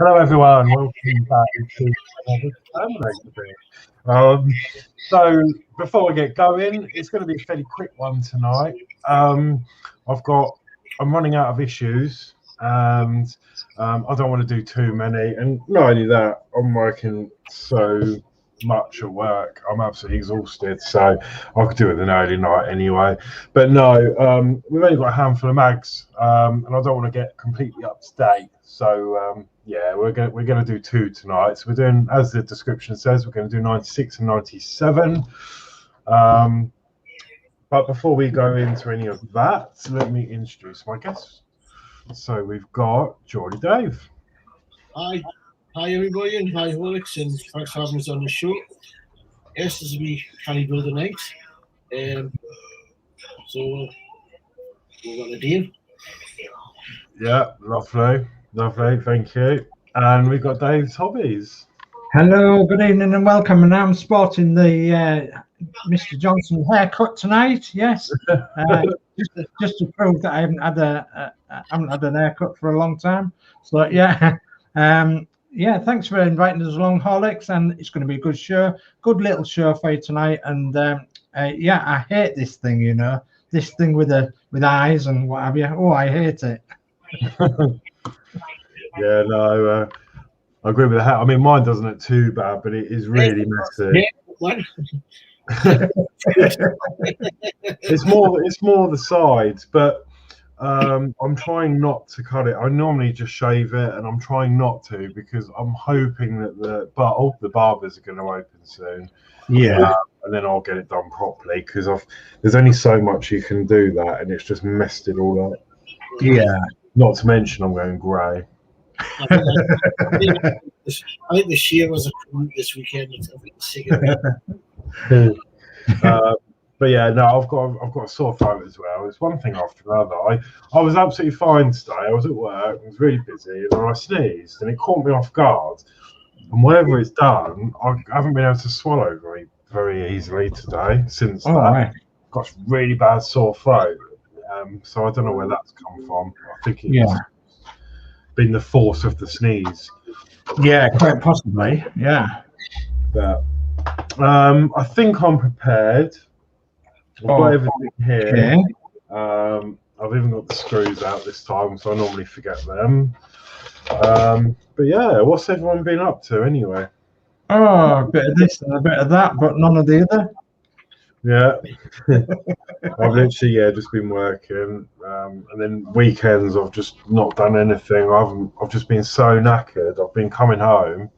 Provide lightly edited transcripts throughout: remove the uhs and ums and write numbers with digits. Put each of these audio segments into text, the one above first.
Hello, everyone. Welcome back to another Terminator. So, before we get going, it's going to be a fairly quick one tonight. I'm running out of issues, and I don't want to do too many. And not only that, I'm working so much at work. I'm absolutely exhausted, so I could do it an early night anyway. But no, we've only got a handful of mags, and I don't want to get completely up to date. So yeah, we're gonna do two tonight. So we're doing, as the description says, we're going to do 96 and 97. But before we go into any of that, let me introduce my guests. So we've got Geordie Dave. Hi everybody, and hi Horlicks, and thanks for having us on the show. Yes, this will be Canny Brother Night. So we're on a deal. Yeah, lovely, thank you. And we've got Dave's Hobbies. Hello, good evening and welcome. And I'm sporting the Mr. Johnson haircut tonight. Yes, just to prove that I haven't had an haircut for a long time. So yeah, yeah. Thanks for inviting us along, Horlicks, and it's going to be a good show, good little show for you tonight. And yeah, I hate this thing, you know, this thing with eyes and what have you. Oh, I hate it. Yeah, no, I agree with the hat. I mean, mine doesn't look too bad, but it is really messy. It's more the sides, but I'm trying not to cut it. I normally just shave it, and I'm trying not to because I'm hoping that the barbers are going to open soon. Yeah, and then I'll get it done properly because there's only so much you can do that, and it's just messed it all up. Yeah. Not to mention I'm going grey. I think the shear was a crew this weekend. But yeah, no, I've got a sore throat as well. It's one thing after another. I was absolutely fine today. I was at work. I was really busy, and then I sneezed, and it caught me off guard. And whatever it's done, I haven't been able to swallow very easily today since that. Right. Got really bad sore throat. So I don't know where that's come from. I think it's been the force of the sneeze. Yeah, quite possibly. Yeah. But I think I'm prepared. I've got everything here. Okay. I've even got the screws out this time, so I normally forget them. But yeah, what's everyone been up to anyway? Oh, a bit of this and a bit of that, but none of the other. Yeah. I've literally just been working, and then weekends I've just not done anything. I've just been so knackered. I've been coming home,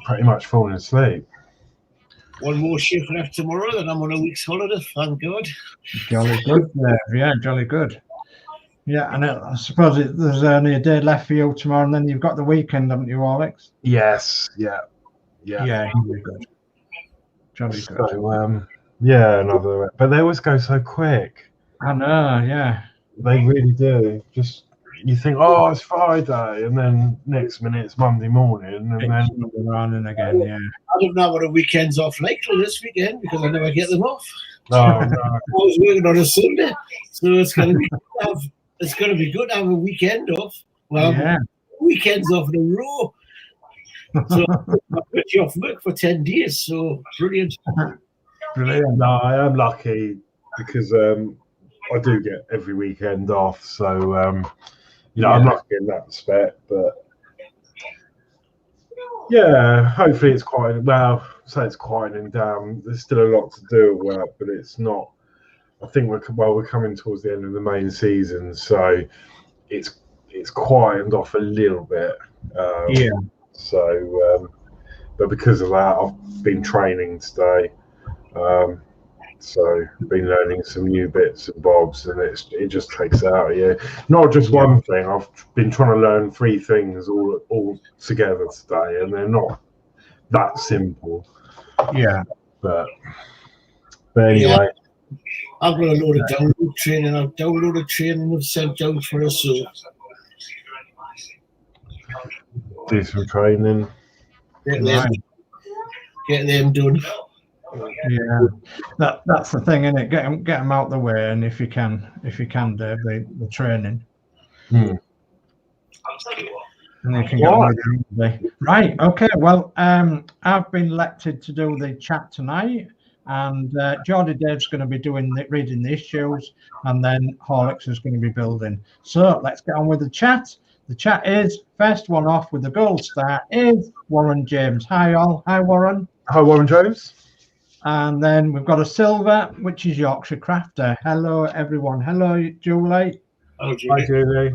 pretty much falling asleep. One more shift left tomorrow, then I'm on a week's holiday. Thank God. Jolly good, yeah, jolly good. Yeah, and I suppose there's only a day left for you tomorrow, and then you've got the weekend, haven't you, Alex? Yes, yeah. Yeah, jolly good. Jolly good. So, yeah, another. But they always go so quick. I know, yeah. They really do. Just you think, oh, it's Friday, and then next minute it's Monday morning, and then Monday morning again. Yeah. I don't know what a weekend's off like till this weekend because I never get them off. Oh no. I was working on a Sunday, so it's going to be good to have a weekend off. Well, weekends off in a row. So I put you off work for 10 days. So brilliant. Brilliant. No, I am lucky because I do get every weekend off. So I'm lucky in that respect. But yeah, hopefully it's quite it's quieting down. There's still a lot to do at work, but it's not. I think we're coming towards the end of the main season, so it's quietened off a little bit. So, but because of that, I've been training today. So been learning some new bits and bobs, and it just takes it out of you. Not just one thing. I've been trying to learn 3 things all together today, and they're not that simple. Yeah. But anyway. I've got a load of download training. I've downloaded training and sent out for us. So do some training. Get them done. Yeah, that's the thing, isn't it? Get them out the way, and if you can, Dave, the training. And they can get on with it today. Right, okay. Well, I've been elected to do the chat tonight, and Geordie Dave's going to be reading the issues, and then Horlicks is going to be building. So let's get on with the chat. The chat is, first one off with the gold star is Warren James. Hi all. Hi Warren. Hi Warren James. And then we've got a silver, which is Yorkshire Crafter. Hello everyone. Hello Julie. Hello, Julie. Hi Julie.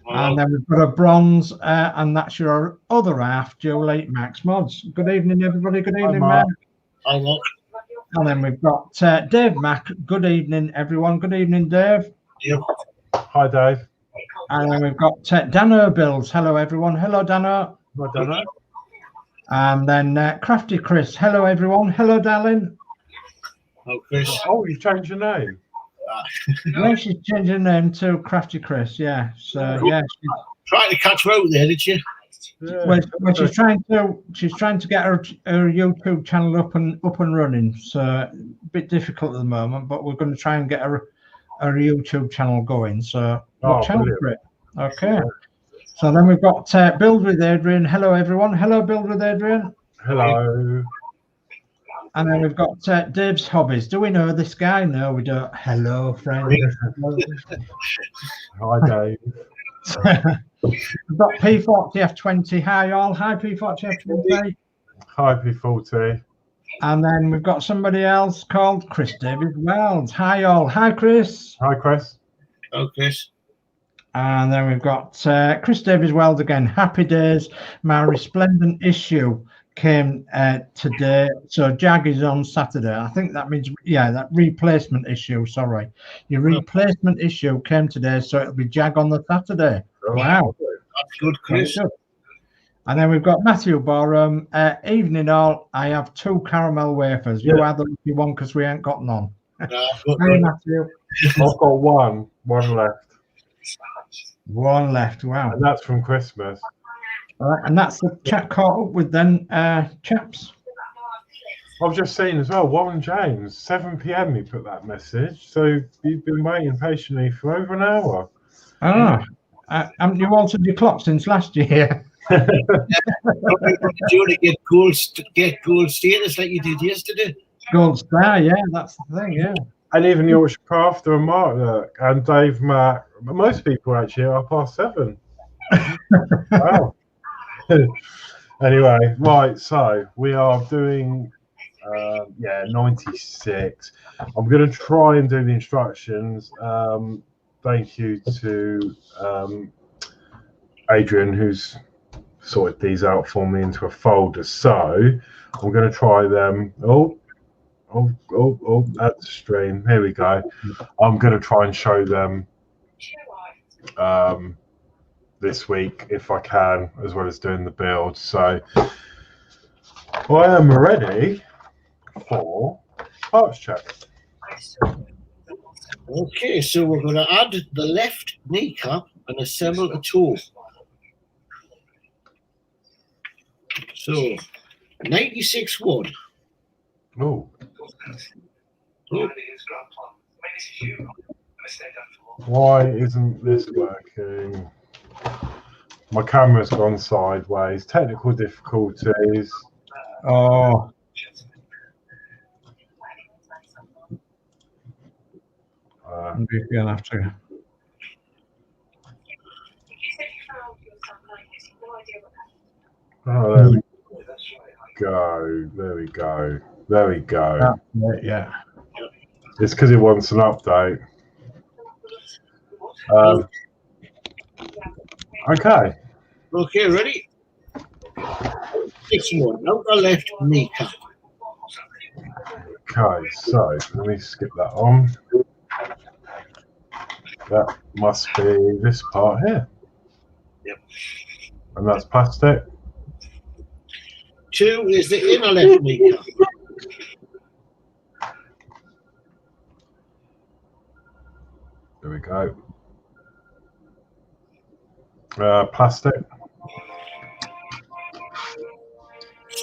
And then we've got a bronze, and that's your other half, Julie, Max Mods. Good evening, everybody. Good evening, Max. Hi, Mark. And then we've got Dave Mack. Good evening, everyone. Good evening, Dave. Yep. Hi, Dave. And then we've got Dano Bills. Hello, everyone. Hello, Dano. Hi, Dano. And then Crafty Chris. Hello, everyone. Hello, darling. Hello, Chris. Oh, you've changed your name. Yeah, she's changed her name to Crafty Chris. Yeah. So yeah. Trying to catch her out there, did you? Yeah. Well, she's trying to get her YouTube channel up and running. So a bit difficult at the moment, but we're going to try and get her YouTube channel going. So watch out for it. Okay. Yeah. So then we've got Build with Adrian. Hello everyone. Hello, Build with Adrian. Hello. And then we've got Dave's Hobbies. Do we know this guy? No, we don't. Hello, friend. Hi, Dave. We've got P40F20. Hi, all. Hi, P40F20. Hi, P40. And then we've got somebody else called Chris David Wells. Hi, all. Hi, Chris. Hi, Chris. Hello, Chris. And then we've got Chris Davies Wells again. Happy days. My resplendent issue came today. So Jag is on Saturday. I think that means, yeah, that replacement issue. Sorry. Your replacement issue came today. So it'll be Jag on the Saturday. Wow. That's good, Chris. Good. And then we've got Matthew Borum. Evening all. I have 2 caramel wafers. You are the lucky one because we ain't got none. Hey, Matthew. I've got one left. One left. Wow. And that's from Christmas. All right, and that's the chat caught up with then, chaps. I've just seen as well, Warren James, 7 p.m. he put that message. So you've been waiting patiently for over an hour. Haven't you altered your clock since last year? Do you want to get gold status like you did yesterday? Gold star, yeah, that's the thing, yeah. And even Yorkshire Crafter and Mark and Dave Mack, most people actually are past 7. Wow. Anyway, right, so we are doing 96. I'm going to try and do the instructions. Thank you to Adrian, who's sorted these out for me into a folder. So I'm going to try them. At the stream. Here we go. I'm going to try and show them this week if I can, as well as doing the build. So I am ready for parts check. Okay, so we're going to add the left kneecap and assemble a toe. So 96 wood. Oh. Why isn't this working? My camera's gone sideways. Technical difficulties. Oh. You're going to have to. Oh, there we go. There we go. There we go. Yeah. It's because it wants an update. Okay. Okay, ready? 6 more. Now the left kneecap. Okay, so let me skip that on. That must be this part here. Yep. And that's plastic. 2 is the inner left kneecap. There we go. Plastic.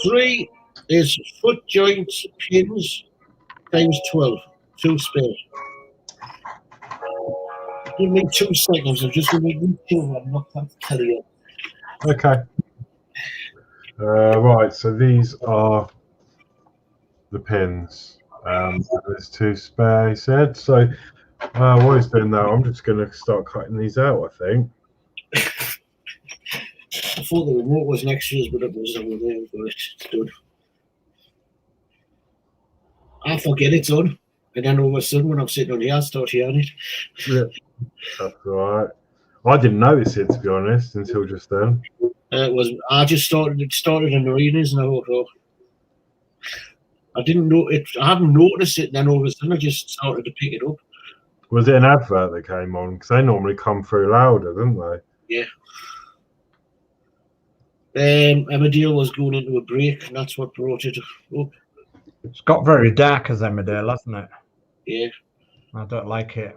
3 is foot joints pins times 12. 2 spares. Give me 2 seconds. I'm just going to reach over and knock that telly up. Okay. Right, so these are the pins. There's 2 spare, he said. So what he's doing now, I'm just going to start cutting these out, I think. I thought the remote was an extras, but it was over there. But it's done. I forget it's on. And then all of a sudden, when I'm sitting on here, I start hearing it. Yeah. That's all right. I didn't notice it, to be honest, until just then. I just started in arenas, and I thought, oh, I didn't know it. I hadn't noticed it, and then all of a sudden, I just started to pick it up. Was it an advert that came on? Because they normally come through louder, don't they? Yeah. Emmerdale was going into a break, and that's what brought it up. It's got very dark as Emmerdale, hasn't it? Yeah. I don't like it.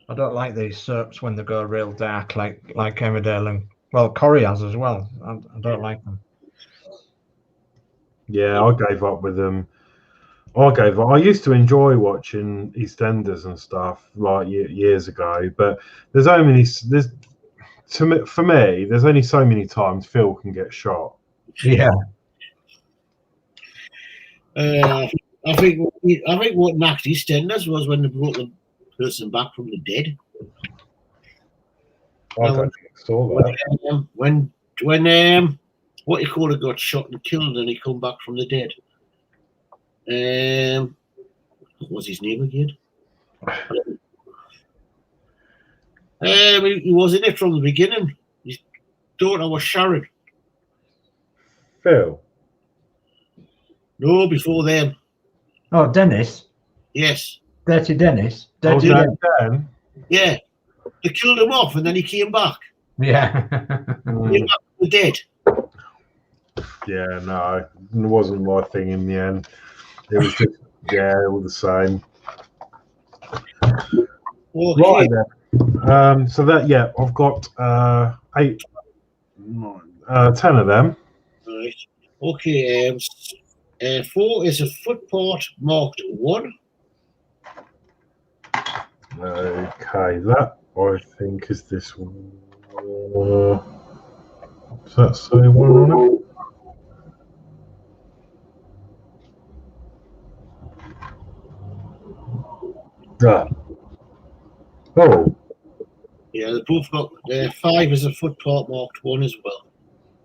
I don't like these soaps when they go real dark, like Emmerdale and Corrie has as well. I don't like them. Yeah, I gave up with them. I used to enjoy watching EastEnders and stuff like years ago, but there's only for me, there's only so many times Phil can get shot. Yeah. I think what knocked EastEnders was when they brought the person back from the dead. I don't think I saw that. When what you call it got shot and killed, and he come back from the dead. What was his name again? He was in it from the beginning. His daughter was Sharon. Phil? No, before them. Oh, Dennis? Yes. Dirty Dennis? Dirty Dennis? Yeah. They killed him off, and then he came back. Yeah. He came back from the dead. Yeah, no, it wasn't my thing in the end. It was just, all the same. Okay. Right then. So that, I've got 8, 9, 10 of them. Right. Okay. 4 is a foot part marked 1. Okay, that I think is this one. Does that say 1 on it? Oh. Yeah, they both got 5 is a foot part marked 1 as well.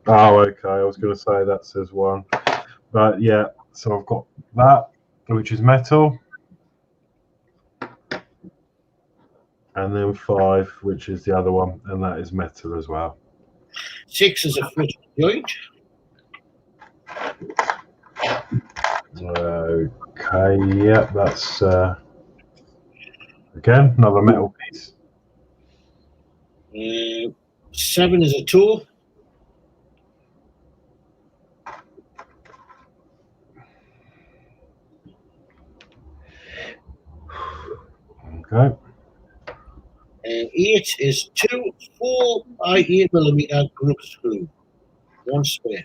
Oh, okay. I was going to say that says 1. But yeah, so I've got that, which is metal. And then 5, which is the other one, and that is metal as well. 6 is a foot joint. Okay, yeah, that's again another metal piece. 7 is a toe. Okay. 8 is 2 4 by 8 millimeter group screw. 1 spare.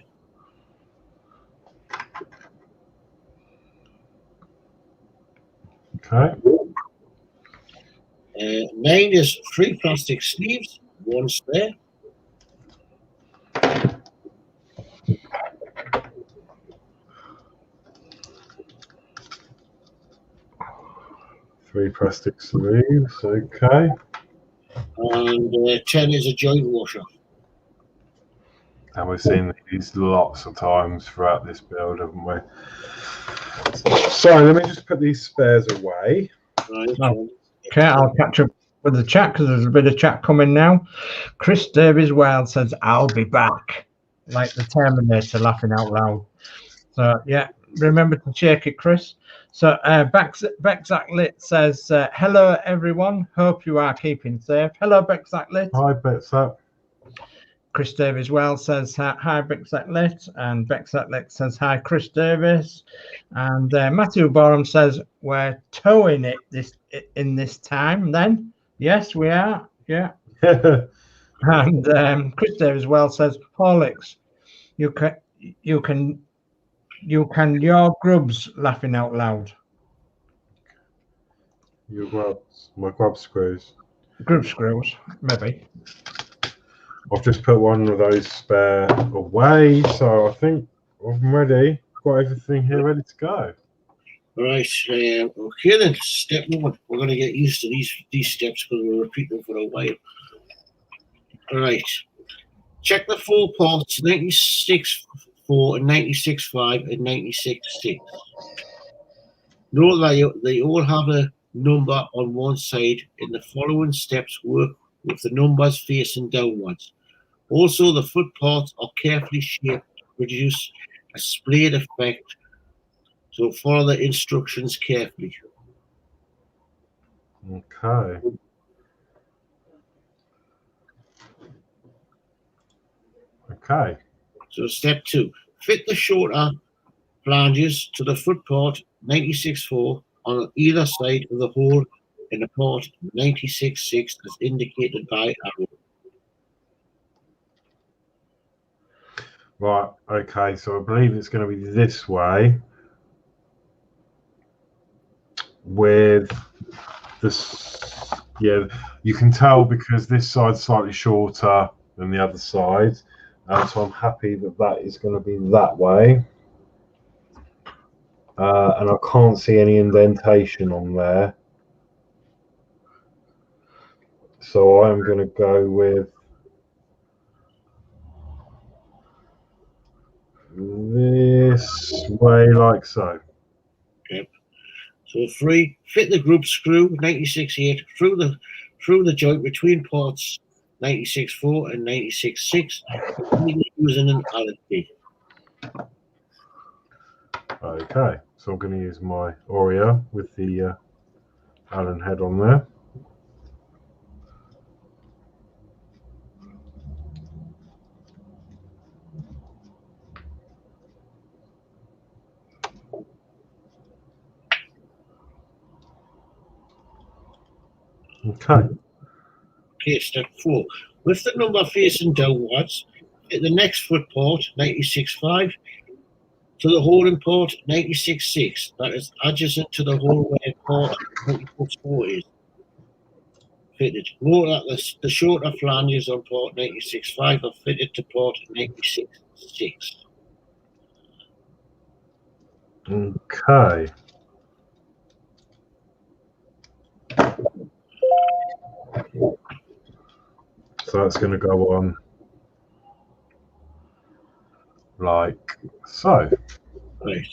Okay. 9 is 3 plastic sleeves. 1 spare. 3 plastic sleeves. Okay. And 10 is a joint washer. And we've seen these lots of times throughout this build, haven't we? So let me just put these spares away. Right. Okay, I'll catch up with the chat because there's a bit of chat coming now. Chris Davies Wild says, "I'll be back," like the Terminator, laughing out loud. So yeah, remember to shake it, Chris. So Bexac Lit says, "Hello everyone, hope you are keeping safe." Hello Bexac Lit. Hi Bexac. Chris Davies well says hi Bexac Lit, and Bexac Lit says hi Chris Davies, and Matthew Borum says we're towing it this time. Then yes, we are. Yeah. And Chris Davies well says Horlicks, you can your grubs, laughing out loud. Your grubs, my grub screws. group screws, maybe. I've just put one of those spare away, so I think I'm ready. Got everything here ready to go. Right, okay then, step one. We're going to get used to these steps because we'll repeat them for a while. Right, check the 4 ports 96.4 and 96.5 and 96.6. Note that they all have a number on one side, and the following steps work with the numbers facing downwards. Also, the foot ports are carefully shaped to produce a splayed effect, so follow the instructions carefully. Okay. Okay. So step 2, fit the shorter flanges to the foot port 96.4 on either side of the hole in the port 96.6 as indicated by arrow. Right. Okay. So I believe it's going to be this way with this. Yeah, you can tell because this side's slightly shorter than the other side. So I'm happy that that is going to be that way. And I can't see any indentation on there. So I'm going to go with this way, like so. Yep. So 3, fit the group screw 96.8 through the joint between ports 96.4 and 96.6 using an Allen key. Okay, so I'm going to use my Oreo with the Allen head on there. Okay. Okay, step 4. With the number facing downwards, hit the next foot port 96.5 to the holding port 96.6. That is adjacent to the hole where port 96.4 is fitted. Note that the shorter flanges on port 96.5 are fitted to port 96.6. Okay. So that's going to go on like so. Right.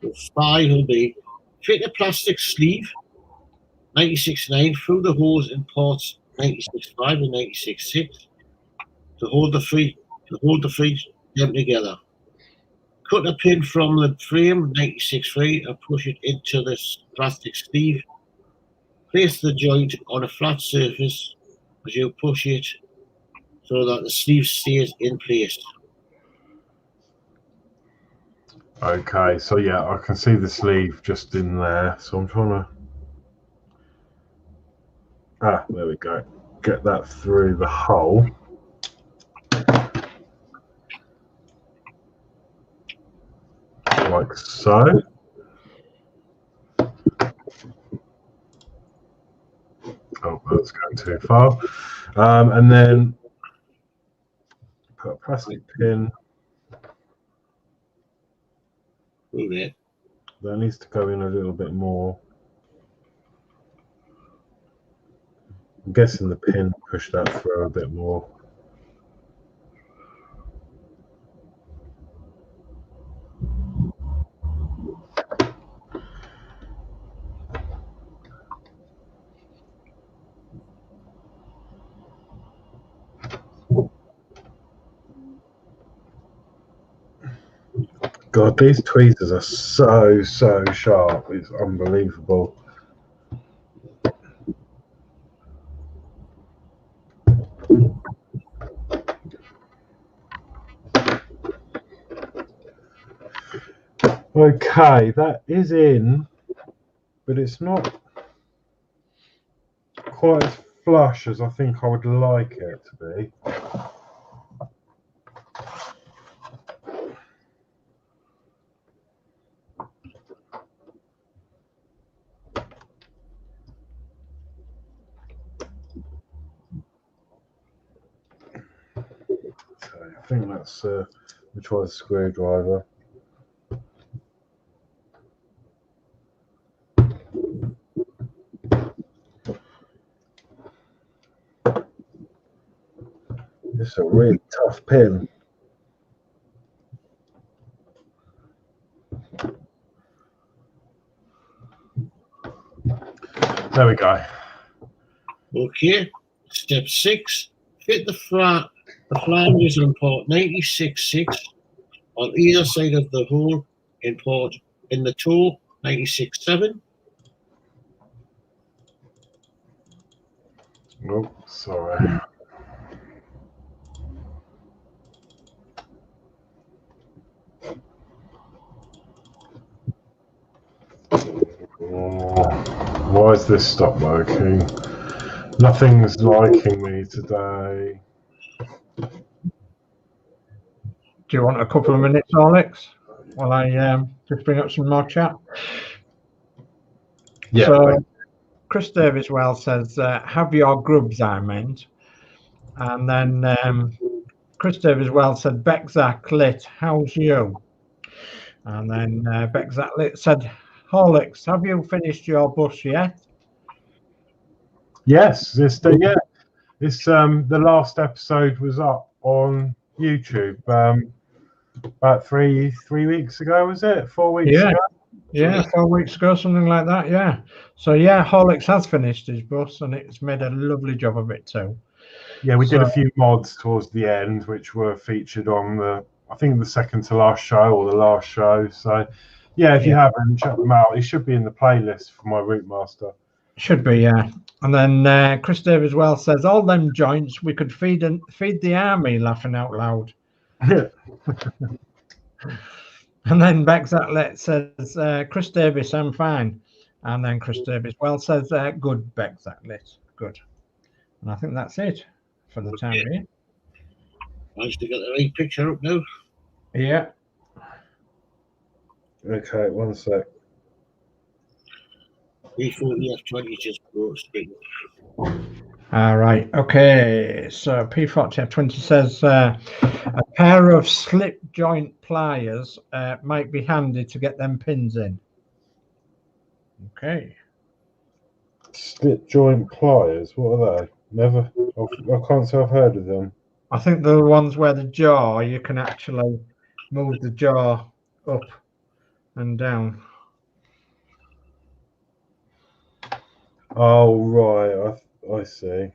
So 5 will be fit a plastic sleeve 96.9 through the holes in ports 96.5 and 96.6 to hold the three them together. Cut a pin from the frame 96.3 and push it into this plastic sleeve. Place the joint on a flat surface as you push it so that the sleeve stays in place. Okay, so yeah, I can see the sleeve just in there. So I'm trying to... Ah, there we go. Get that through the hole. Like so. Oh, that's going too far. And then put a plastic pin. Through there. That needs to go in a little bit more. I'm guessing the pin pushed that through a bit more. God, these tweezers are so sharp. It's unbelievable. Okay, that is in, but it's not quite as flush as I think I would like it to be. think that's we'll try the screwdriver. It's a really tough pin. There we go. Okay. Step 6. Fit the flanges on port 96.6 on either side of the hole in the toe 96.7. Oh, sorry. Why is this stop working? Nothing's liking me today. Do you want a couple of minutes, Horlicks, while I just bring up some more chat? Yeah. So, Chris Davis well says, have your grubs, I meant. And then Chris Davis well said, Beckzak lit, how's you? And then Beckzak lit said, Horlicks, have you finished your bus yet? Yes, the last episode was up on YouTube about three weeks ago, was it? 4 weeks ago? Yeah, 4 weeks ago, something like that, yeah. So yeah, Horlicks has finished his bus and it's made a lovely job of it too. Yeah, we did a few mods towards the end, which were featured on I think the second to last show or the last show. So yeah, if you haven't, check them out. It should be in the playlist for my Routemaster. Should be, yeah. And then Chris Davis well says, all them joints we could feed the army, laughing out loud. And then Beckzatlet says, Chris Davis, I'm fine. And then Chris Davis well says, good, Beckzatlet, good. And I think that's it for the time being. Managed to get the right picture up now. Yeah. Okay, one sec. P40F20 just brought straight up. All right. Okay. So P40F20 says a pair of slip joint pliers might be handy to get them pins in. Okay. Slip joint pliers. What are they? Never. I can't say I've heard of them. I think the ones where the jaw, you can actually move the jaw up and down. Oh right, I see.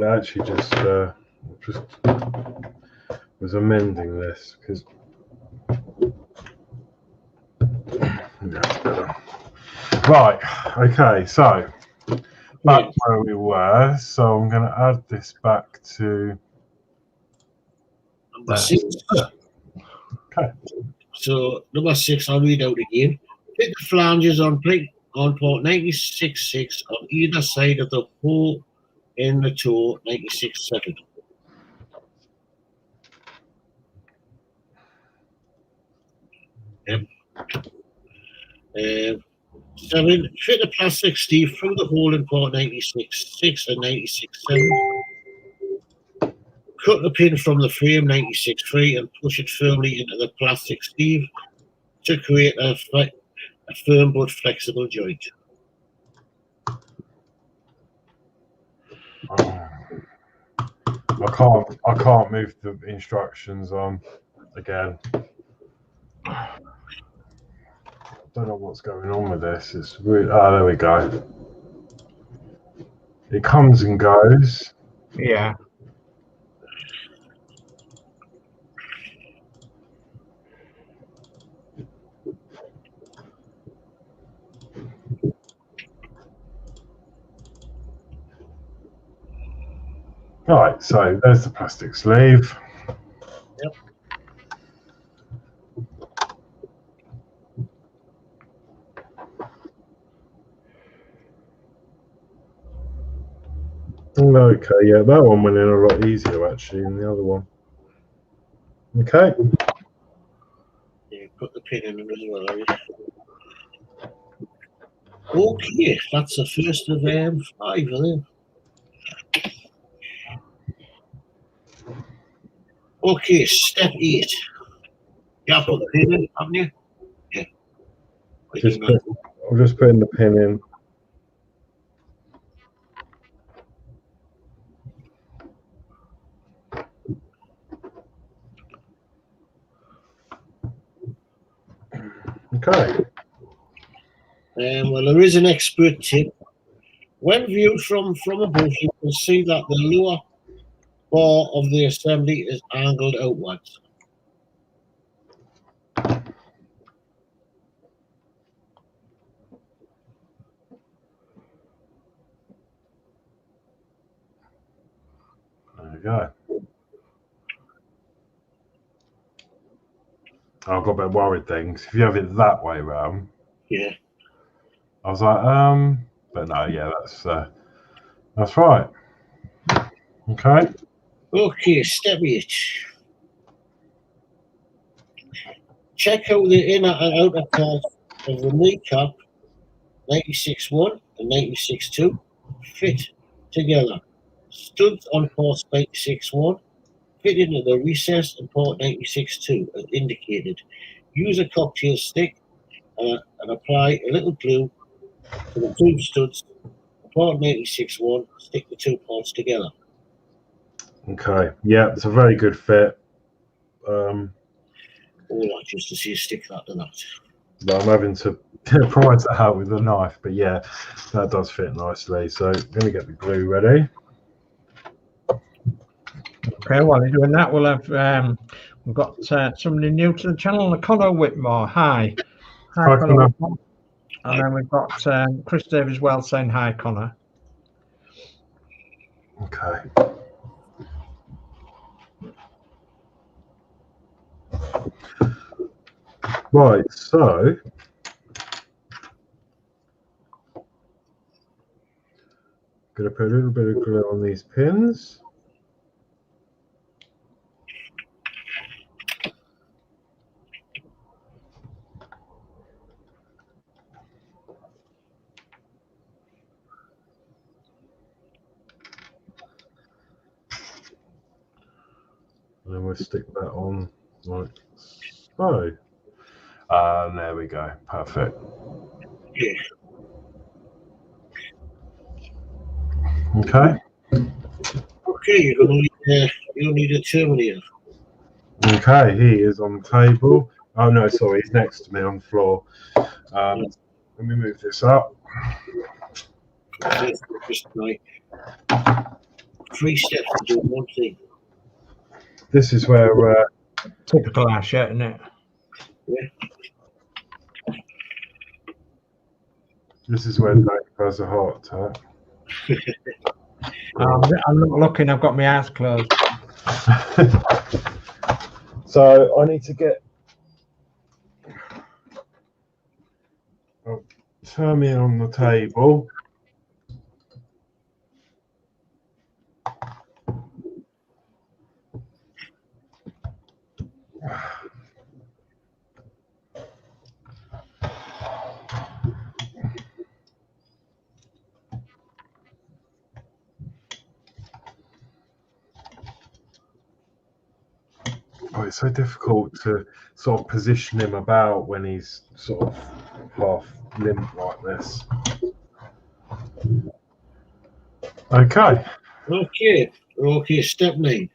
I actually just was amending this because that's better. Right. Okay. So back where we were. So I'm going to add this back to number 6. Okay. So number 6, I'll read out again. Fit the flanges on port 96.6 on either side of the hole in the toe 96.7. Yep. 7. Fit a plastic sleeve through the hole in port 96.6 and 96.7. Cut the pin from the frame 96.3 and push it firmly into the plastic sleeve to create a firm but flexible joint. I can't move the instructions on again. Don't know what's going on with this. It's really, there we go. It comes and goes. Yeah. Right, so there's the plastic sleeve. Yep. Okay, yeah, that one went in a lot easier actually than the other one. Okay. Yeah, put the pin in as well. Okay, that's the first of 5 of them. Okay, step 8. You have put the pin in, haven't you? Yeah. I'm just putting the pin in. Okay. Well, there is an expert tip. When viewed from above, you can see that the lower bar of the assembly is angled outwards. There we go. I've got a bit worried then, 'cause if you have it that way round, yeah, I was like, but no, yeah, that's right. Okay. Okay, step 8. Check how the inner and outer part of the kneecap 96.1 and 96.2 fit together. Studs on port 96.1 fit into the recess and port 96.2 as indicated. Use a cocktail stick and apply a little glue to the two studs. Port 96.1, stick the two ports together. Okay. Yeah, it's a very good fit. All that just to see a stick that to that. I'm having to pry that out with a knife, but yeah, that does fit nicely. So I'm going to get the glue ready. Okay, while you're doing that, we'll have we've got somebody new to the channel, Connor Whitmore. Hi. Hi, Connor. Whitmore. And then we've got Chris Dave as well saying hi, Connor. Okay. Right, so going to put a little bit of glue on these pins. And then we'll stick that on like so. And there we go. Perfect. Yeah. Okay. Okay, you'll need a Terminator. Okay, he is on the table. Oh no, sorry, he's next to me on the floor. Let me move this up. Just like 3 steps to do one thing. This is where typical Hachette, isn't it? Yeah. This is where Dave has a heart attack. I'm not looking. I've got my eyes closed. So I need to get. I'll turn me on the table. Oh, it's so difficult to sort of position him about when he's sort of half limp like this. Okay. Okay, step 9.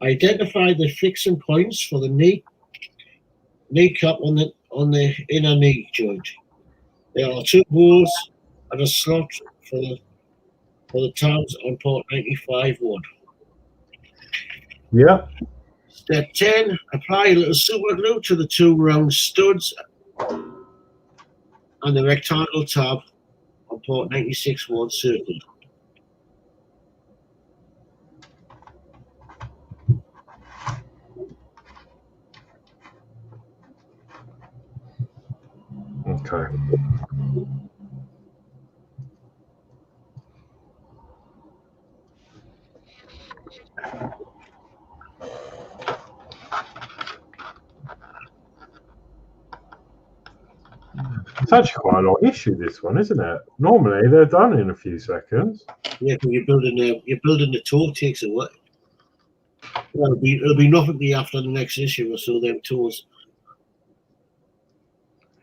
Identify the fixing points for the kneecap on the inner knee joint. There are 2 holes and a slot for the tabs on port 95.1. Yeah. Step 10, apply a little super glue to the 2 round studs and the rectangle tab on port 96.1 circle. Okay. It's actually quite a lot of issue, this one, isn't it? Normally they're done in a few seconds. Yeah, because you're building the toe takes a while. It'll be nothing after the next issue or so. Them tours.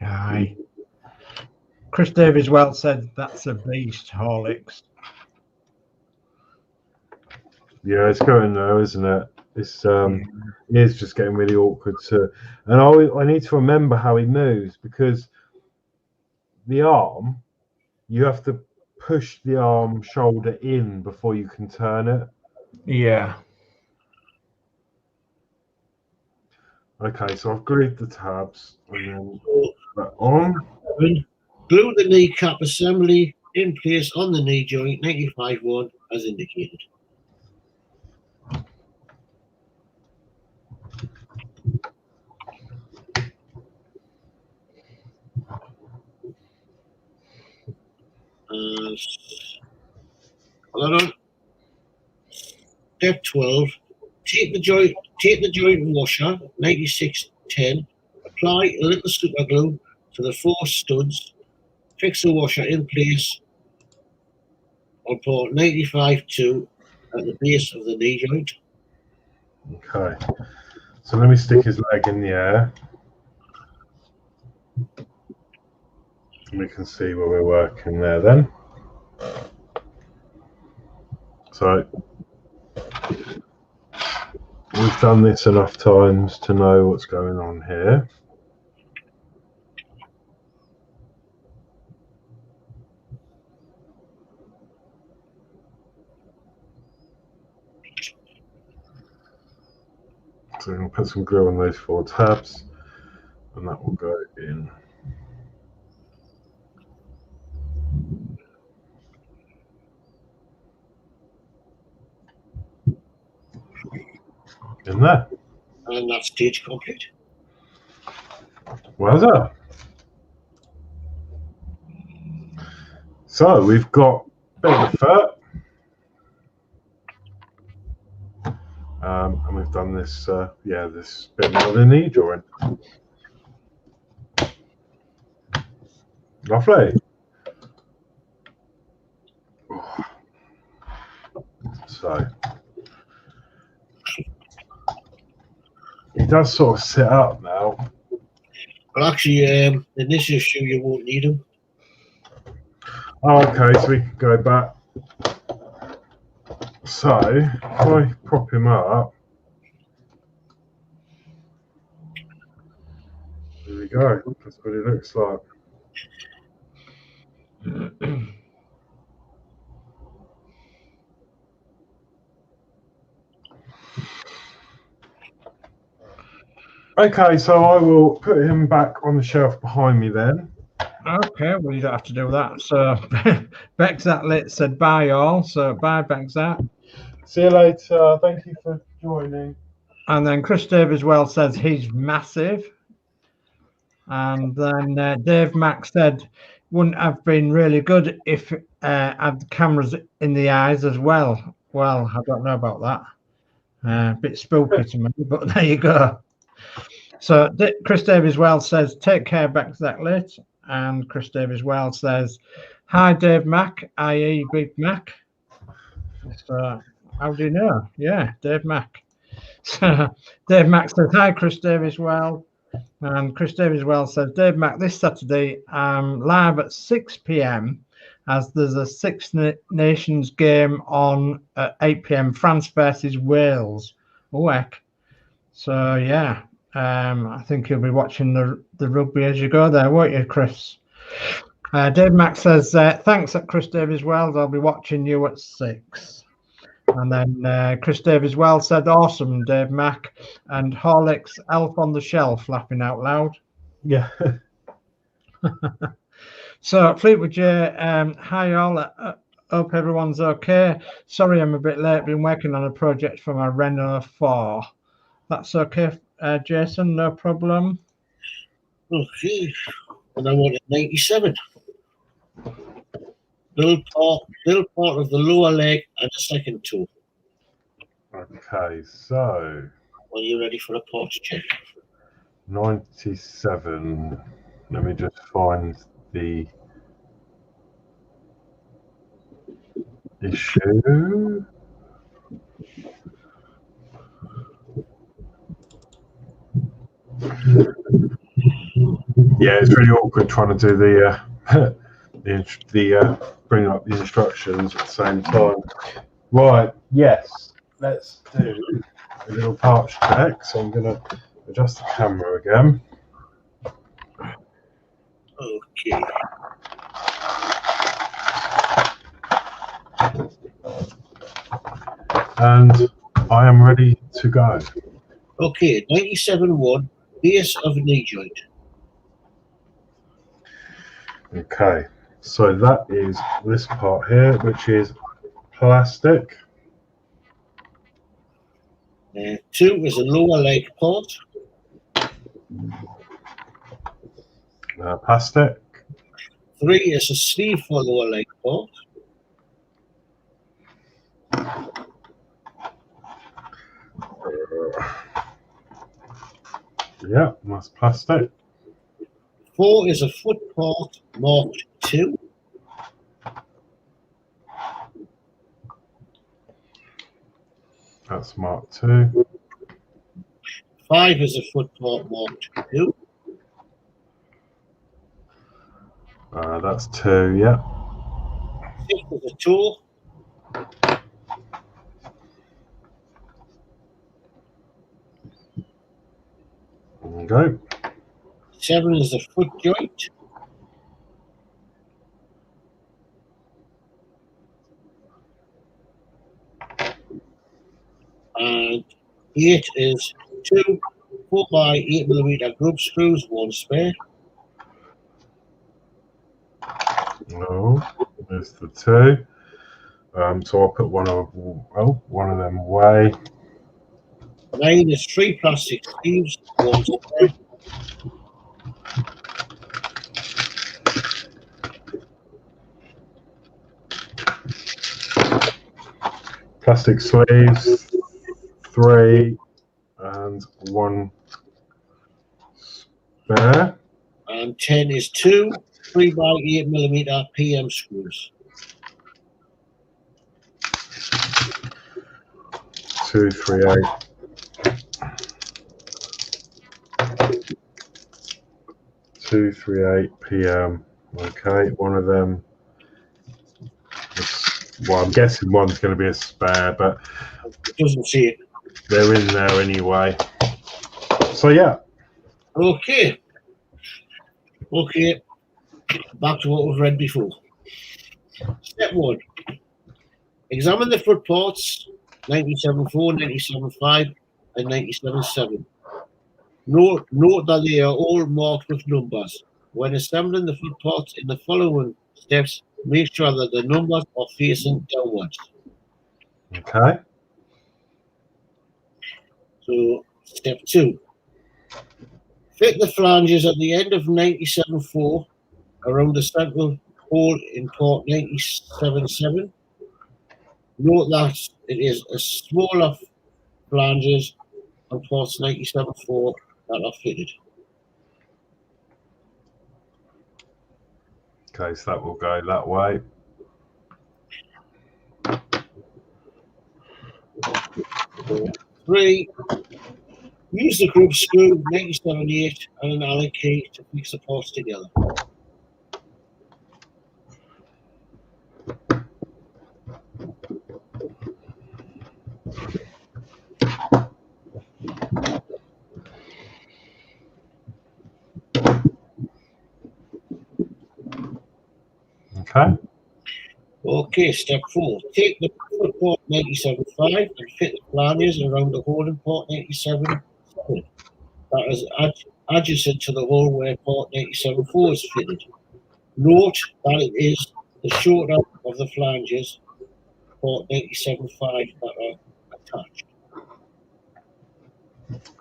Aye. Chris Davies well said that's a beast, Horlicks. Yeah, it's going though, isn't it? It's it is just getting really awkward and I need to remember how he moves, because the arm, you have to push the arm shoulder in before you can turn it. Yeah. Okay, so I've glued the tabs and then that on. Glue the kneecap assembly in place on the knee joint 95-1 as indicated. Hold on. Step 12. Take the joint washer 9610. Apply a little super glue to the 4 studs. Fix the washer in place on port 95-2 at the base of the knee joint. Okay, so let me stick his leg in the air. We can see where we're working there then. So we've done this enough times to know what's going on here. So I'm going to put some glue on those 4 tabs, and that will go in. In there. And that's stage complete. Well done. So we've got Baby Fur. And we've done this, this bit more than knee joint. Lovely. So he does sort of sit up now. Well, actually, in this issue, you won't need them. Oh, okay, so we can go back. So if I prop him up, there we go. That's what it looks like. Okay, so I will put him back on the shelf behind me then. Okay, well, you don't have to do that. So Bexat Lit said bye all. So bye, Bexat. See you later. Thank you for joining. And then Chris Davies well says he's massive. And then Dave Mack said wouldn't have been really good if had cameras in the eyes as well. Well, I don't know about that. A bit spooky to me, but there you go. So Chris Davies well says take care, back to that late. And Chris Davies well says hi, Dave Mack, i.e. Big Mac. So how do you know? Yeah, Dave Mack. So Dave Mack says hi, Chris Davies well. And Chris Davies well says Dave Mack this Saturday live at 6 p.m. as there's a Six Nations game on at 8 p.m. France versus Wales. Oh heck. So yeah. I think you'll be watching the rugby as you go there, won't you, Chris? Dave Mack says, thanks at Chris Davies Wells. I'll be watching you at 6. And then Chris Davies Wells said, awesome, Dave Mack. And Horlicks, Elf on the Shelf, laughing out loud. Yeah. So, Fleetwood J, hi all. Hope everyone's okay. Sorry I'm a bit late. Been working on a project for my Renault 4. That's okay, Jason, no problem. Okay, and I want a 97. Little part of the lower leg and the second toe. Okay, so. Are you ready for a parts check? 97. Let me just find the issue. Yeah, it's really awkward trying to do the bring up the instructions at the same time. Right, yes, let's do a little parts check. So I'm going to adjust the camera again. Okay. And I am ready to go. Okay, 97.1, base of knee joint. Okay, so that is this part here, which is plastic. 2 is a lower leg part. Plastic. 3 is a sleeve for lower leg part. Yeah, that's plastic. 4 is a foot part marked 2. That's mark 2. 5 is a foot part marked 2. That's 2, yeah. 6 is a toe. There we go. 7 is a foot joint. And 8 is 2 4x8mm grub screws, 1 spare. No, there's the 2. So I'll put one of them away. 9 is 3 plastic sleeves, 1 spare. Plastic sleeves, 3 and 1 spare. And 10 is 2 3x8mm PM screws. 2, 3, 8. 2, 3, 8 PM. Okay, one of them. Well, I'm guessing one's going to be a spare, but it doesn't see it. They're in there anyway. So yeah. Okay. Okay. Back to what we've read before. Step 1. Examine the foot parts 97.4, 97.5, and 97.7. Note that they are all marked with numbers. When assembling the foot parts in the following steps, make sure that the numbers are facing downwards. Okay. So, step 2. Fit the flanges at the end of 97.4 around the central hole in port 97.7. Note that it is a smaller flanges on ports 97.4 that are fitted. Okay, so that will go that way. Three, use the grub screw 97.8 and an Allen key to fix the parts together. Okay. Okay, step 4. Take the foot port 97.5 and fit the flanges around the hole in port 97.7. That is adjacent to the hole where port 97.4 is fitted. Note that it is the shorter of the flanges, port 97.5, that are attached.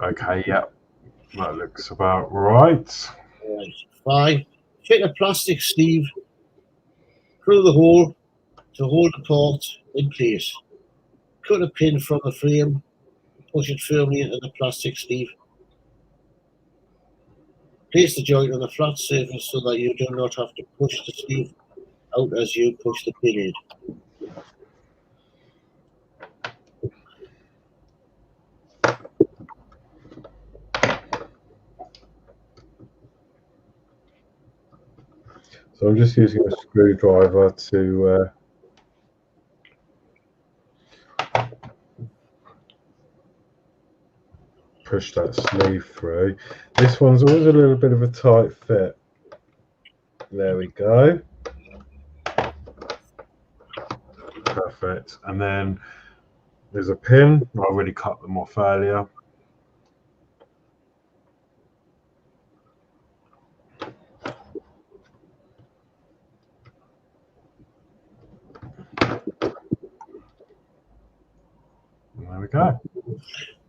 Okay, yeah. That looks about right. Right. 5. Fit a plastic sleeve through the hole to hold the port in place. Cut a pin from the frame, push it firmly into the plastic sleeve. Place the joint on a flat surface so that you do not have to push the sleeve out as you push the pin in. So I'm just using a screwdriver to push that sleeve through. This one's always a little bit of a tight fit. There we go. Perfect. And then there's a pin. I already cut them off earlier. And there we go.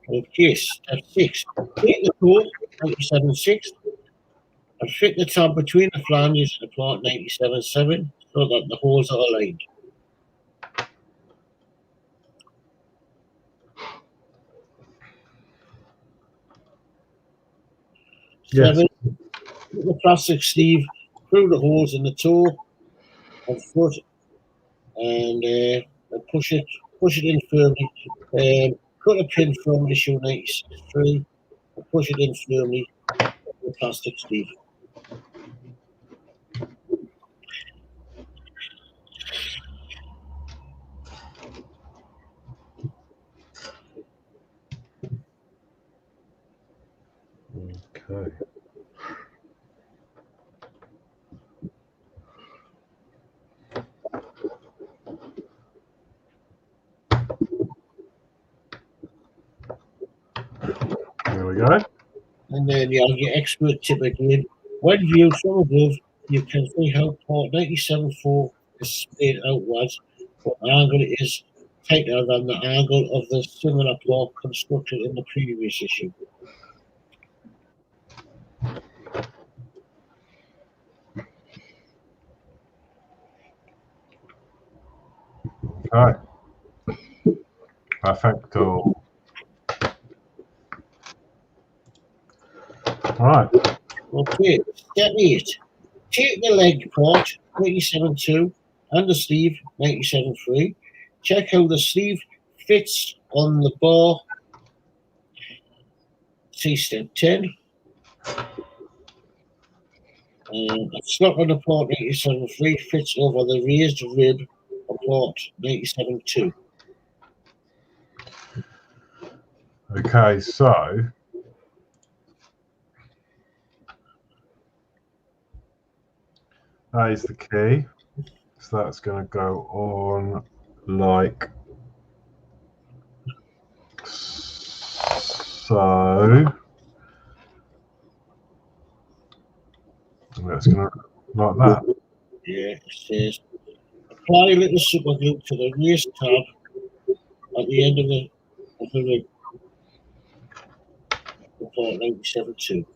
Okay, step 6. Take the core 97.6 and fit the tab between the flanges and part 97.7 so that the holes are aligned. Yes. 7. Put the plastic sleeve through the holes in the toe and foot and push it in firmly. Cut a pin from issue 96.3 and push it in firmly with the plastic sleeve. Okay. There we go. And then you have your expert tip again. When viewed from above, you can see how part 97.4 is splayed outwards, what angle it is tighter than the angle of the similar part constructed in the previous issue. Okay. Perfecto. Right. Okay, step 8. Take the leg part 97.2 and the sleeve 97.3. Check how the sleeve fits on the bar. See step 10. A slot on the part 97.3 fits over the raised rib of part 97.2. Okay, so that is the key. So that's going to go on like so. And that's going to like that. Yeah, it says apply a little super glue to the raised tab at the end of the rib of part 97.2.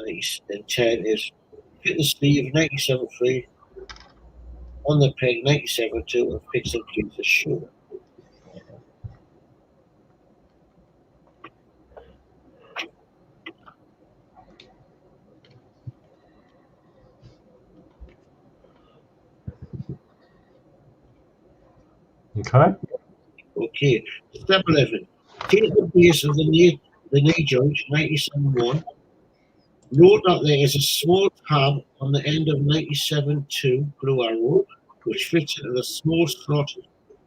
Nice. Then 10 is fit the sleeve 97.3 on the peg 97.2 and fix and please the shoe. Okay. Okay, step 11. Take the base of the knee joint 97.1. Note that there is a small tab on the end of 97.2 blue arrow, which fits into the small slot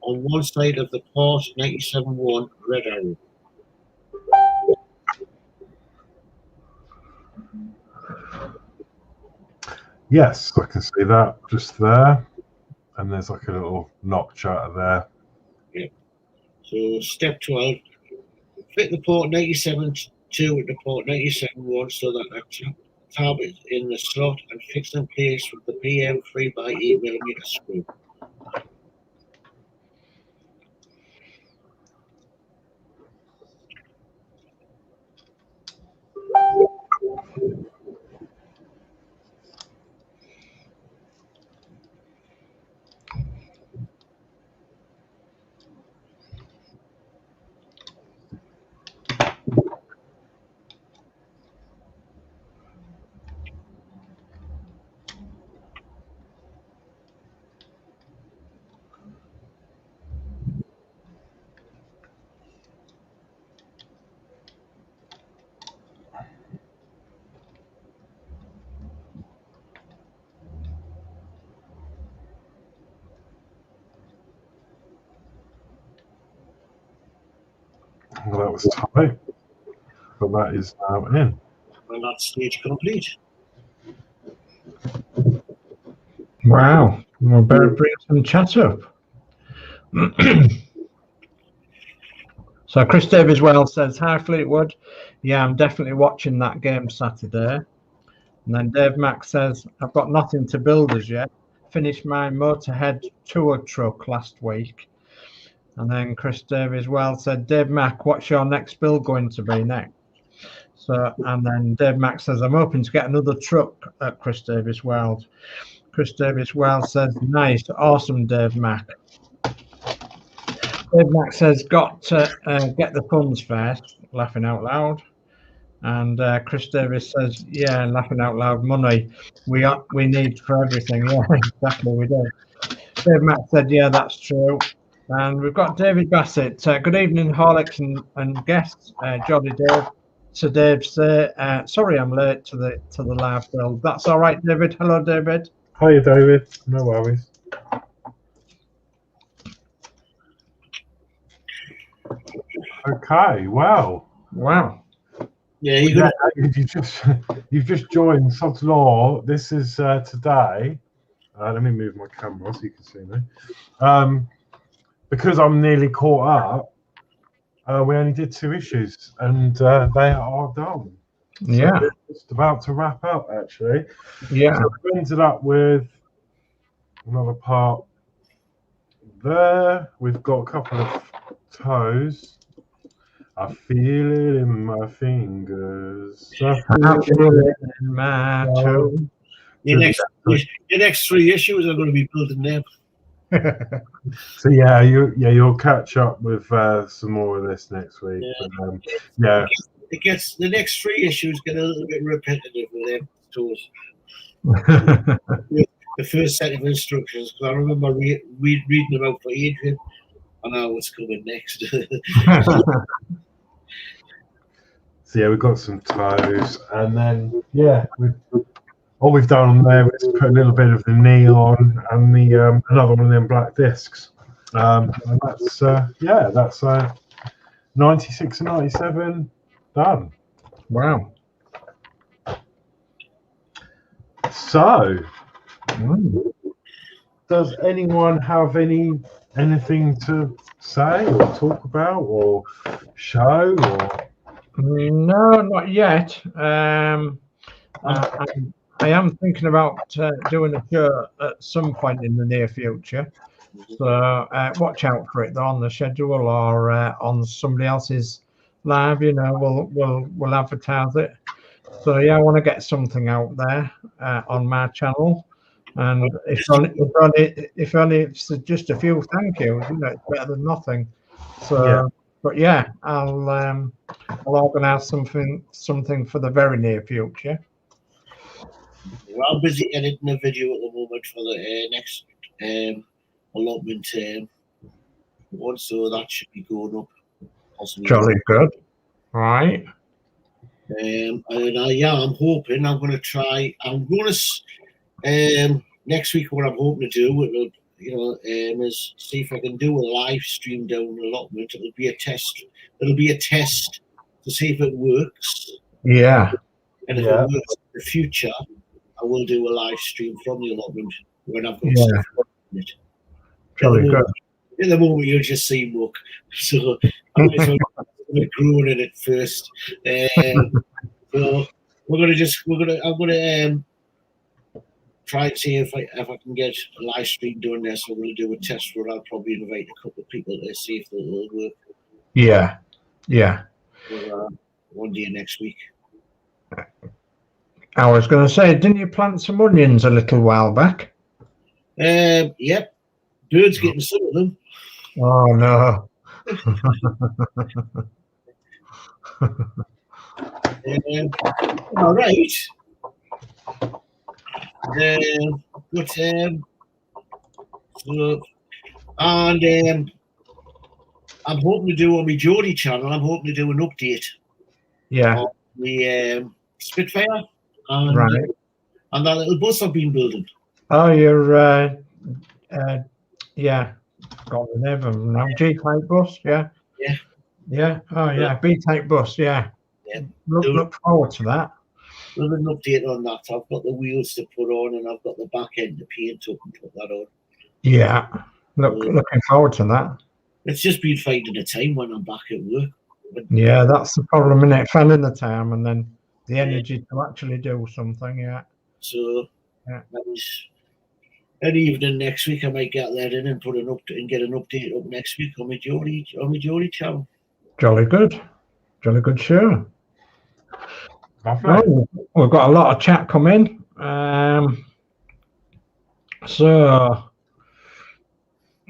on one side of the part 97.1 red arrow. Yes, I can see that just there. And there's like a little notch out of there. Yeah. So step 12. Fit the port 97.2 with the port 97.1 so that the tab is in the slot and fixed in place with the PM 3x8mm screw. Well, that was tight, but that is now in. Well, that's stage complete. Wow. Well, better bring some chat up. So Chris Davies well says, hi Fleetwood. Yeah, I'm definitely watching that game Saturday. And then Dave Mack says, I've got nothing to build as yet. Finished my Motorhead tour truck last week. And then Chris Davies well said, Dave Mack, what's your next build going to be next? So, and then Dave Mack says, I'm hoping to get another truck at Chris Davies Wells. Chris Davies Wells says, nice, awesome, Dave Mack. Dave Mack says, got to get the funds first, laughing out loud. And Chris Davis says, yeah, laughing out loud, money we need for everything. Yeah, exactly, we do. Dave Mack said, yeah, that's true. And we've got David Bassett. Good evening, Horlicks and guests. Jolly Dave. So Dave say, sorry I'm late to the live build. That's all right, David. Hello, David. Hiya, David. No worries. Okay, wow. Yeah, you've just joined Sod's Law. This is today. Let me move my camera so you can see me. Because I'm nearly caught up, we only did 2 issues, and they are done. Yeah, so we're just about to wrap up, actually. Yeah, so we ended up with another part there. We've got a couple of toes. I feel it in my fingers. I feel it in my toes. The next 3 issues are going to be building them. So yeah, you'll catch up with some more of this next week. Yeah. But, it gets the next 3 issues get a little bit repetitive with them toes. The first set of instructions, because I remember reading them out for Adrian. I know what's coming next. So yeah, we've got some toes, and then all we've done on there is put a little bit of the neon and the another one of them black discs. And that's 96 and 97 done. Wow. So, does anyone have anything to say or talk about or show or? No, not yet. I am thinking about doing a show at some point in the near future. So watch out for it though, on the schedule or on somebody else's live. We'll advertise it. So yeah, I want to get something out there on my channel. And if only it's just a few thank yous, it's better than nothing. So. Yeah. But yeah, I'll organise something for the very near future. Well, I'm busy editing a video at the moment for the next allotment one, so that should be going up. Possibly. Jolly good. Right. And I'm hoping I'm going to try. I'm going to next week. What I'm hoping to do is see if I can do a live stream down the allotment. It'll be a test. It'll be a test to see if it works. Yeah. And if it works in the future, I will do a live stream from the allotment when I've got stuff in it. Jolly good. In the moment, you'll just see muck. So I'm growing in it first. So I'm gonna try and see if I can get a live stream doing this. So we'll do a test where I'll probably invite a couple of people to see if it'll work. Yeah. One day next week. I was going to say, didn't you plant some onions a little while back? Yep. Birds getting some of them. Oh no. All right. I'm hoping to do on my Geordie channel. I'm hoping to do an update. Yeah. On the Spitfire and that little bus I've been building. Oh, you're got the name of them now. G-type bus, yeah. Yeah. Oh, yeah. B-Type bus. Yeah. Yeah. Look forward to that. With an update on that, I've got the wheels to put on, and I've got the back end to paint up and put that on. Yeah. Looking forward to that. It's just been finding a time when I'm back at work. Yeah, that's the problem, isn't it? Finding the time and then the energy to actually do something. Yeah. So an evening next week, I might get that in and put an update and get an update up next week on my Geordie channel. Jolly good show. Lovely. We've got a lot of chat coming. So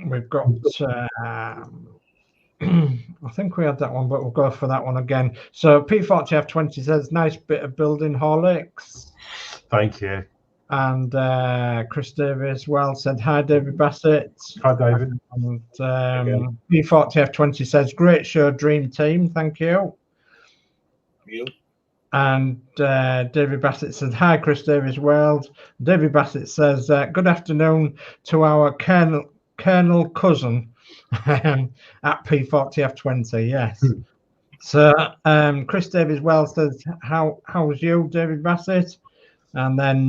we've got. I think we had that one, but we'll go for that one again. So P40F20 says, "Nice bit of building, Horlicks." Thank you. And Chris Davies well said, "Hi, David Bassett." Hi, David. And P40F20 says, "Great show, dream team. Thank you." You. And David Bassett says, "Hi, Chris Davies World." David Bassett says, "Good afternoon to our Colonel cousin at P40F20." Yes. So Chris Davies Wells says, how's you, David Bassett? And then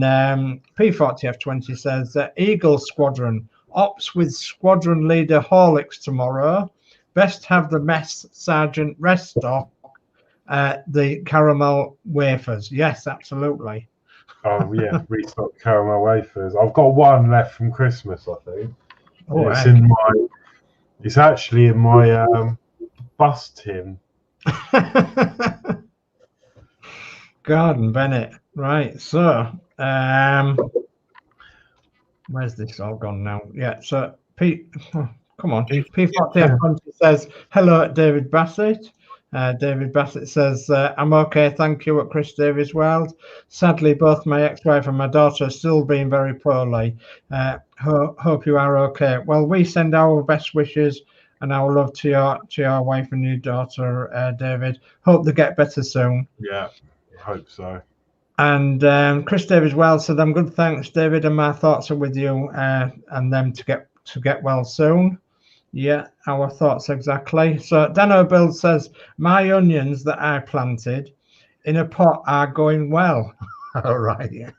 P40F20 says, "Eagle Squadron ops with squadron leader Horlicks tomorrow. Best have the mess sergeant rest stock the caramel wafers." Yes, absolutely. Oh yeah, restock caramel wafers. I've got one left from Christmas, I think. Oh, it's in my. It's actually in my bus tin. Garden Bennett. Right. So where's this all gone now? Yeah. So come on. P40F20 says, "Hello, David Bassett." David Bassett says, "I'm okay, thank you," at Chris Davies World. "Sadly, both my ex-wife and my daughter are still being very poorly. Hope you are okay." Well, we send our best wishes and our love to your wife and your daughter, David. Hope they get better soon. Yeah, I hope so. And Chris Davies Wells said, "I'm good, thanks, David, and my thoughts are with you and them to get well soon." Yeah, our thoughts exactly. So Dano Build says, "My onions that I planted in a pot are going well." All right. Yeah.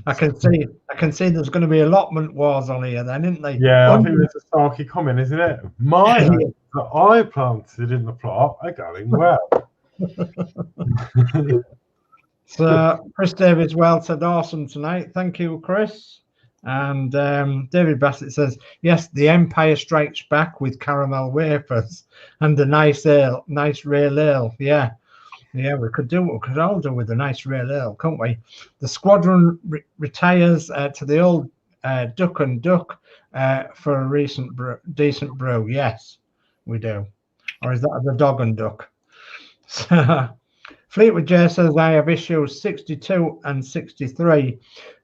I can see there's going to be allotment wars on here then, isn't there? Yeah, I think there's a snarky comment, isn't it? My onions that I planted in the plot are going well. So Chris Davies Well said, "Awesome tonight. Thank you, Chris." And David Bassett says, "Yes, the Empire Strikes Back with caramel wafers and a nice real ale." Yeah, we could all do with a nice real ale, can't we? The squadron retires to the old Duck and Duck for a decent brew. Yes, we do. Or is that the Dog and Duck? So Fleetwood J says, "I have issues 62 and 63.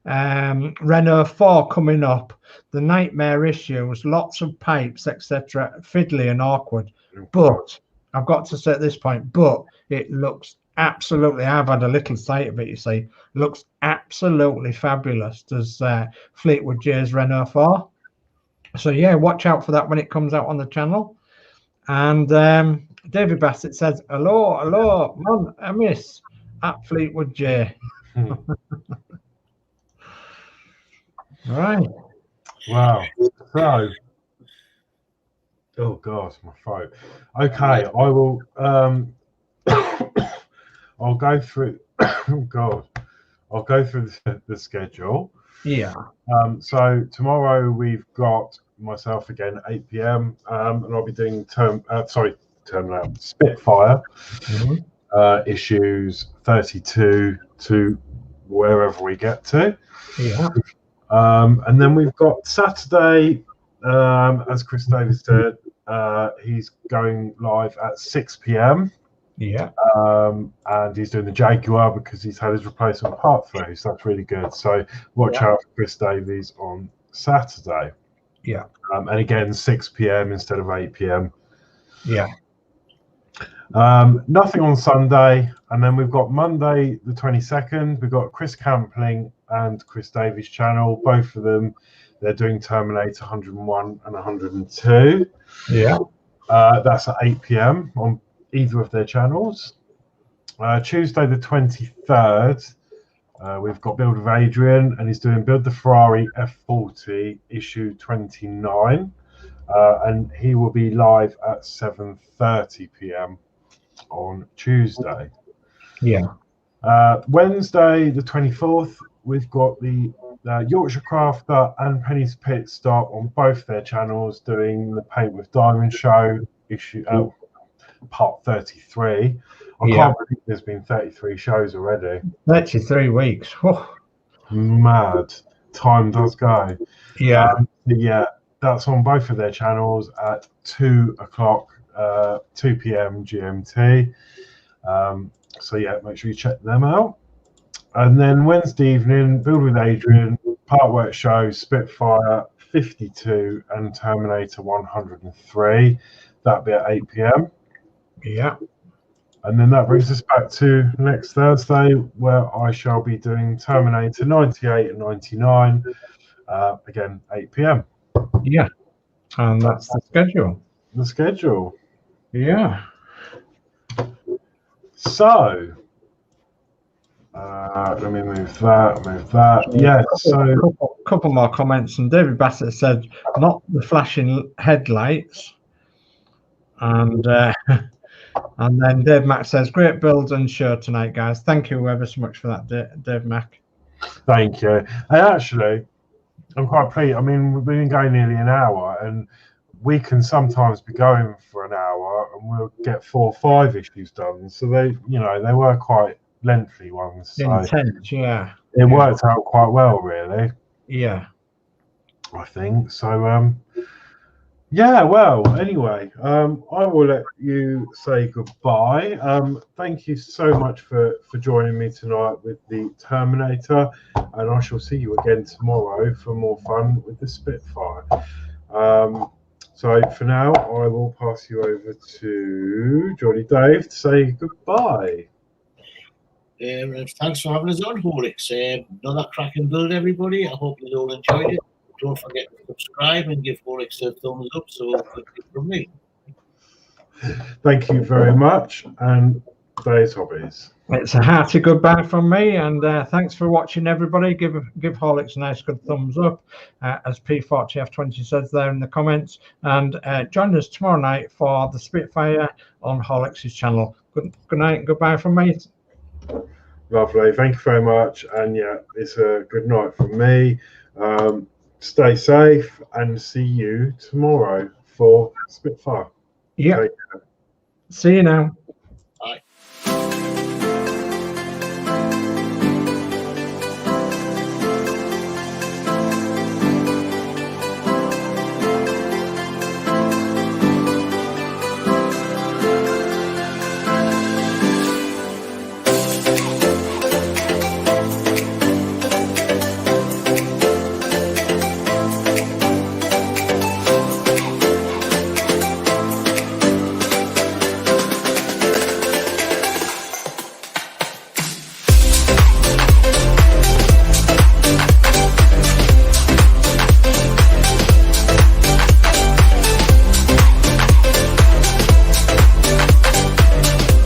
Renault 4 coming up. The nightmare issues, lots of pipes, etc. Fiddly and awkward. But I've got to say at this point, but it looks absolutely, I've had a little sight of it, you see, looks absolutely fabulous." Does Fleetwood J's Renault 4. So yeah, watch out for that when it comes out on the channel. And David Bassett says, hello, man, I miss at Fleetwood J. Right. Wow. So, oh God, my throat. Okay, I will. I'll go through. Oh God, I'll go through the schedule. Yeah. So tomorrow we've got myself again, 8 p.m. And I'll be doing Terminator Spitfire issues 32 to wherever we get to. Yeah. And then we've got Saturday, as Chris Davis said, he's going live at 6 p.m. Yeah. And he's doing the Jaguar because he's had his replacement part through. So that's really good. So watch out for Chris Davies on Saturday. Yeah. And again, 6 p.m. instead of 8 p.m. Yeah. Nothing on Sunday. And then we've got Monday, the 22nd. We've got Chris Campling and Chris Davies' channel. Both of them, they're doing Terminator 101 and 102. Yeah. That's at 8 p.m. on either of their channels. Tuesday the 23rd, we've got Build with Adrian, and he's doing Build the Ferrari F40 issue 29, and he will be live at 7:30 p.m. on Tuesday. Yeah. Wednesday the 24th, we've got the Yorkshire Crafter and Penny's Pit Stop on both their channels doing the Paint with Diamond show issue part 33. I can't believe there's been 33 shows already. 33 weeks. Oh. Mad. Time does go. Yeah. Yeah, that's on both of their channels at 2 o'clock, 2 p.m. GMT. So yeah, make sure you check them out. And then Wednesday evening, Build with Adrian, Partwork Show, Spitfire 52 and Terminator 103. That'll be at 8 p.m. Yeah. And then that brings us back to next Thursday, where I shall be doing Terminator 98 and 99, again, 8 p.m. Yeah. And that's the schedule. The schedule. Yeah. So, let me move that. Yeah, so couple more comments. And David Bassett said, not the flashing headlights. And and then Dave Mack says, great builds and show tonight, guys. Thank you ever so much for that, Dave Mack. Thank you. And actually, I'm quite pleased. I mean, we've been going nearly an hour, and we can sometimes be going for an hour, and we'll get 4 or 5 issues done. So they were quite lengthy ones. So intense, yeah. It worked out quite well, really. Yeah. I think so. Yeah, well, anyway, I will let you say goodbye. Thank you so much for joining me tonight with the Terminator, and I shall see you again tomorrow for more fun with the Spitfire. So for now, I will pass you over to Johnny Dave to say goodbye. Thanks for having us on, Horlicks. Another cracking build, everybody. I hope you all enjoyed it. Don't forget to subscribe and give Horlicks a thumbs up. So from me. Thank you very much, and Dave's hobbies. It's a hearty goodbye from me, and thanks for watching, everybody. Give Horlicks a nice good thumbs up, as P40F20 says there in the comments, and join us tomorrow night for the Spitfire on Horlicks' channel. Good night and goodbye from me. Lovely, thank you very much, and yeah, it's a good night from me. Stay safe and see you tomorrow for Spitfire. Yeah. See you now.